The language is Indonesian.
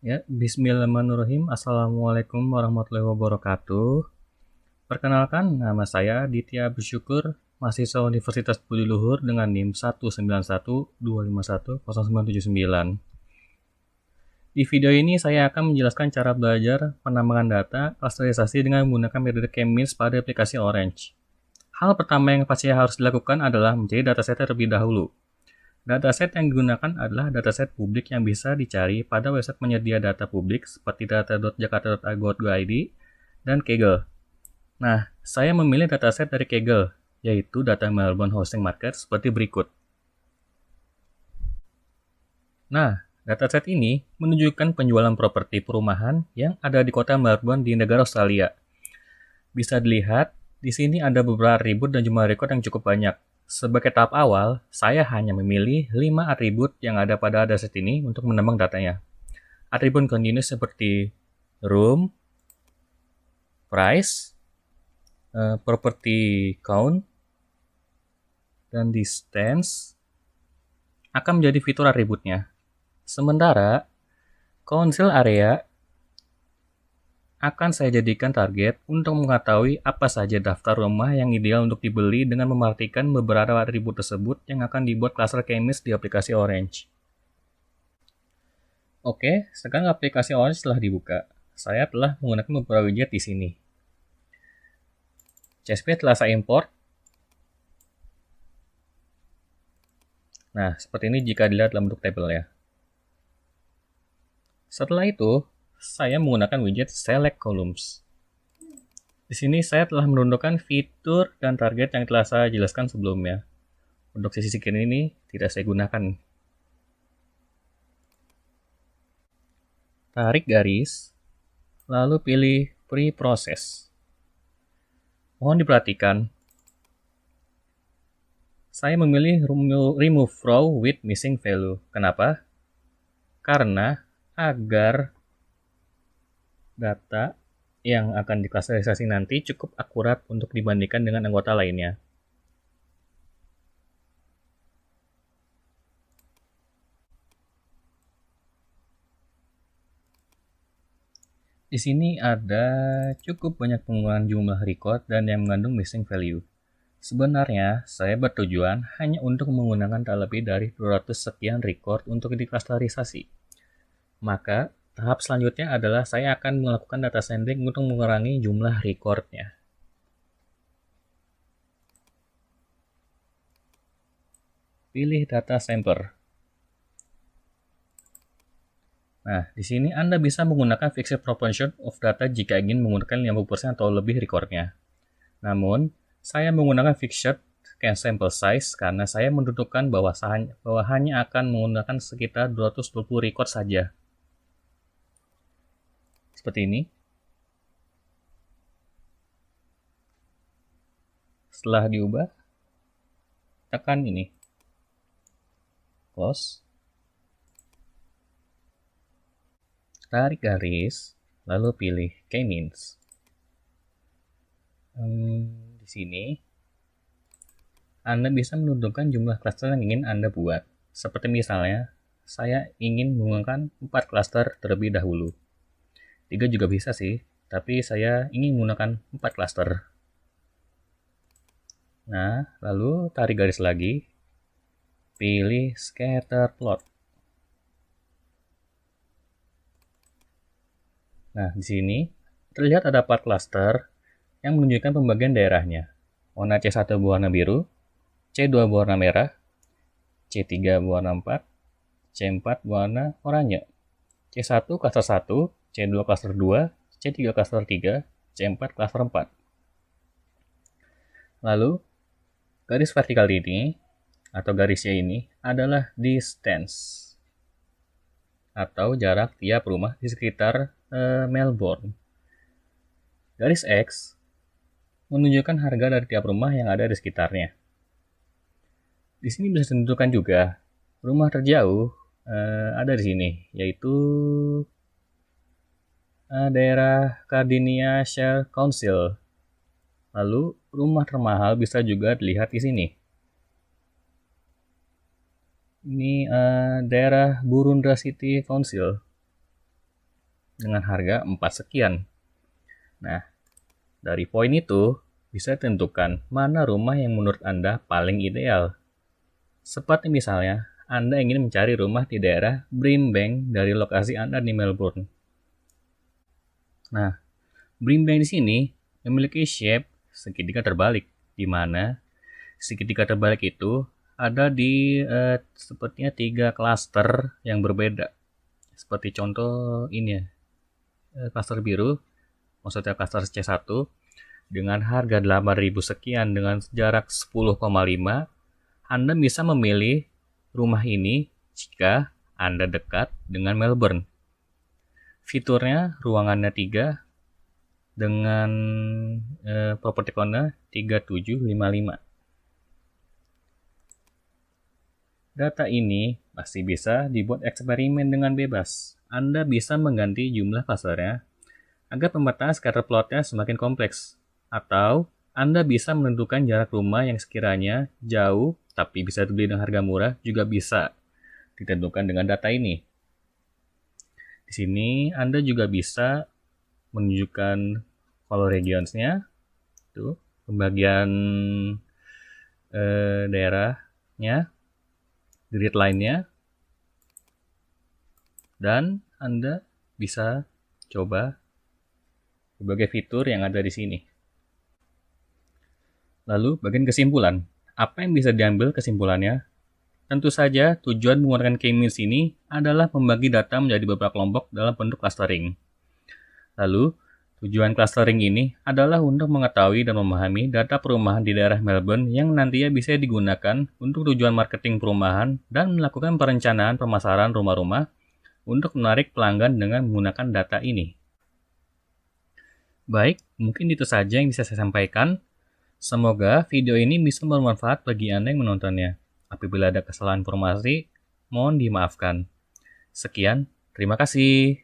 Ya, bismillahirrahmanirrahim. Assalamualaikum warahmatullahi wabarakatuh. Perkenalkan, nama saya Ditya Bersyukur, mahasiswa Universitas Budi Luhur dengan NIM 19125109799. Di video ini saya akan menjelaskan cara belajar penambangan data klasterisasi dengan menggunakan metode K-means pada aplikasi Orange. Hal pertama yang pasti harus dilakukan adalah mencari dataset terlebih dahulu. Dataset yang digunakan adalah dataset publik yang bisa dicari pada website penyedia data publik seperti data.jakarta.go.id dan Kaggle. Nah, saya memilih dataset dari Kaggle, yaitu data Melbourne Housing Market seperti berikut. Nah, dataset ini menunjukkan penjualan properti perumahan yang ada di kota Melbourne di negara Australia. Bisa dilihat, di sini ada beberapa atribut dan jumlah rekod yang cukup banyak. Sebagai tahap awal, saya hanya memilih 5 atribut yang ada pada dataset ini untuk menambang datanya. Atribut continuous seperti room, price, property count, dan distance akan menjadi fitur atributnya. Sementara, council area akan saya jadikan target untuk mengetahui apa saja daftar rumah yang ideal untuk dibeli dengan memperhatikan beberapa atribut tersebut yang akan dibuat cluster K-means di aplikasi Orange. Oke, sekarang aplikasi Orange telah dibuka. Saya telah menggunakan beberapa widget di sini. CSV telah saya import. Nah, seperti ini jika dilihat dalam bentuk tabel ya. Setelah itu, saya menggunakan widget Select Columns. Di sini saya telah menundukkan fitur dan target yang telah saya jelaskan sebelumnya. Untuk sisi kiri ini tidak saya gunakan. Tarik garis, lalu pilih Pre-Process. Mohon diperhatikan, saya memilih Remove Row with Missing Value. Kenapa? Karena agar data yang akan diklasterisasi nanti cukup akurat untuk dibandingkan dengan anggota lainnya. Di sini ada cukup banyak penggunaan jumlah record dan yang mengandung missing value. Sebenarnya, saya bertujuan hanya untuk menggunakan tak lebih dari 200 sekian record untuk diklasterisasi. Maka, tahap selanjutnya adalah saya akan melakukan data sampling untuk mengurangi jumlah recordnya. Pilih data sampler. Nah, di sini Anda bisa menggunakan fixed proportion of data jika ingin menggunakan 50% atau lebih recordnya. Namun, saya menggunakan fixed sample size karena saya menentukan bahwa hanya akan menggunakan sekitar 220 record saja. Seperti ini. Setelah diubah, tekan ini. Close. Tarik garis, lalu pilih K-means. Di sini, Anda bisa menentukan jumlah klaster yang ingin Anda buat. Seperti misalnya, saya ingin menggunakan 4 klaster terlebih dahulu. 3 juga bisa sih, tapi saya ingin menggunakan 4 klaster. Nah, lalu tarik garis lagi, pilih scatter plot. Nah, di sini terlihat ada 4 klaster yang menunjukkan pembagian daerahnya. Warna C1 berwarna biru, C2 berwarna merah, C3 berwarna 4, C4 berwarna oranye, C1 klaster 1, C2 klaster 2, C3 klaster 3, C4 klaster 4. Lalu, garis vertikal ini, atau garisnya ini, adalah distance, atau jarak tiap rumah di sekitar Melbourne. Garis X menunjukkan harga dari tiap rumah yang ada di sekitarnya. Di sini bisa ditentukan juga rumah terjauh ada di sini, yaitu daerah Cardinia Shire Council. Lalu rumah termahal bisa juga dilihat di sini. Ini daerah Burundra City Council. dengan harga 4 sekian. Nah, dari poin itu bisa tentukan mana rumah yang menurut Anda paling ideal. Seperti misalnya, Anda ingin mencari rumah di daerah Brimbank dari lokasi Anda di Melbourne. Nah, Brimbank di sini memiliki shape segitiga terbalik, di mana segitiga terbalik itu ada di sepertinya 3 klaster yang berbeda. Seperti contoh ini ya, klaster biru, maksudnya klaster C1, dengan harga 8.000 sekian dengan jarak 10,5, Anda bisa memilih rumah ini jika Anda dekat dengan Melbourne. Fiturnya ruangannya 3 dengan properti kode 3755. Data ini masih bisa dibuat eksperimen dengan bebas. Anda bisa mengganti jumlah klasternya agar pembatas scatter plotnya semakin kompleks. Atau Anda bisa menentukan jarak rumah yang sekiranya jauh tapi bisa dibeli dengan harga murah juga bisa ditentukan dengan data ini. Di sini Anda juga bisa menunjukkan color regions-nya, tuh pembagian daerahnya, grid line-nya, dan Anda bisa coba berbagai fitur yang ada di sini. Lalu bagian kesimpulan, apa yang bisa diambil kesimpulannya? Tentu saja tujuan menggunakan K-means ini adalah membagi data menjadi beberapa kelompok dalam bentuk clustering. Lalu, tujuan clustering ini adalah untuk mengetahui dan memahami data perumahan di daerah Melbourne yang nantinya bisa digunakan untuk tujuan marketing perumahan dan melakukan perencanaan pemasaran rumah-rumah untuk menarik pelanggan dengan menggunakan data ini. Baik, mungkin itu saja yang bisa saya sampaikan. Semoga video ini bisa bermanfaat bagi Anda yang menontonnya. Apabila ada kesalahan informasi, mohon dimaafkan. Sekian, terima kasih.